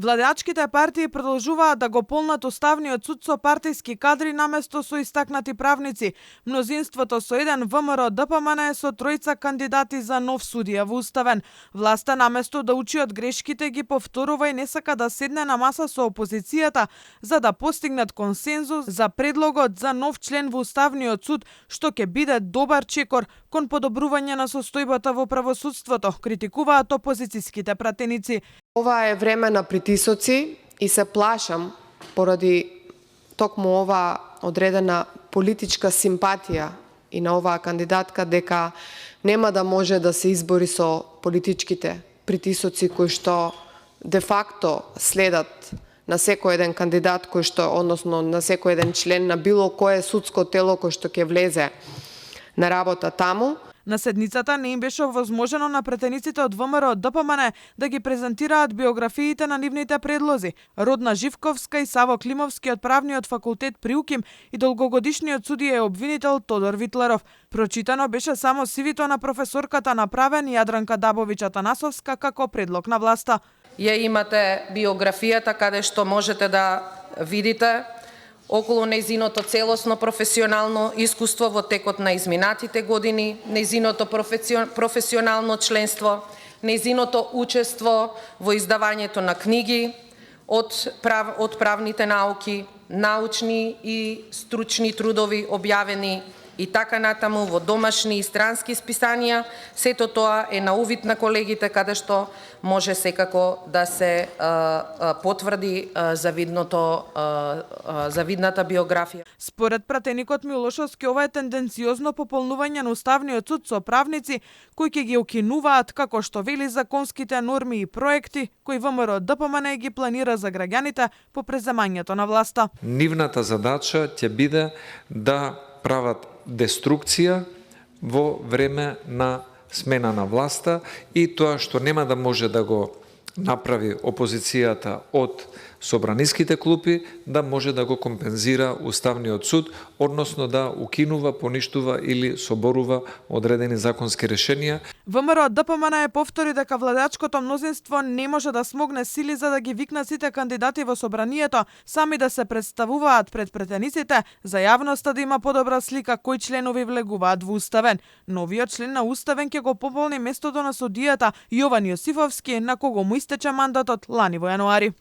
Владеачките партии продолжуваат да го полнат уставниот суд со партиски кадри наместо со истакнати правници. Мнозинството со еден ВМРО ДПМН со тројца кандидати за нов судија во уставен. Власта наместо да учи од грешките ги повторува и не сака да седне на маса со опозицијата за да постигнат консензус за предлогот за нов член во уставниот суд, што ќе биде добар чекор кон подобрување на состојбата во правосудството, критикуваат опозицијските пратеници. Ова е време на притисоци и се плашам поради токму ова одредена политичка симпатија и на оваа кандидатка дека нема да може да се избори со политичките притисоци кои што де факто следат на секој еден кандидат кој што, односно на секој еден член на било кое судско тело кој што ќе влезе на работа таму. На седницата не им беше овозможено на претениците од ВМРО ДПМН да ги презентираат биографиите на нивните предлози. Родна Живковска и Саво Климовски од Правниот факултет при УКИМ и долгогодишниот судија и обвинител Тодор Витлеров. Прочитано беше само CV-то на професорката направен Јадранка Дабовиќ-Атанасовска како предлог на власта. Ја имате биографијата каде што можете да видите околу нејзиното целосно професионално искуство во текот на изминатите години, нејзиното професионално членство, нејзиното учество во издавањето на книги од правните науки, научни и стручни трудови објавени и така натаму во домашни и странски списанија. Сето тоа е на увид на колегите каде што може секако да се потврди завидната биографија. Според пратеникот Милошовски, ова е тенденциозно пополнување на уставниот суд со правници кои ќе ги укинуваат, како што вели, законските норми и проекти кои ВМРО ДПМН ги планира за граѓаните по преземањето на власта. Нивната задача ќе биде да прават деструкција во време на смена на власта и тоа што нема да може да го направи опозицијата од собраниските клупи, да може да го компензира Уставниот суд, односно да укинува, поништува или соборува одредени законски решенија. ВМРО ДПМН повтори дека владеачкото мнозинство не може да смогне сили за да ги викна сите кандидати во собранието, сами да се представуваат пред претениците, за јавноста да има подобра слика кои членови влегуваат во уставен. Новиот член на уставен ќе го пополни местото на судијата Јован Јосифовски, на кого му истече мандатот лани во јануари.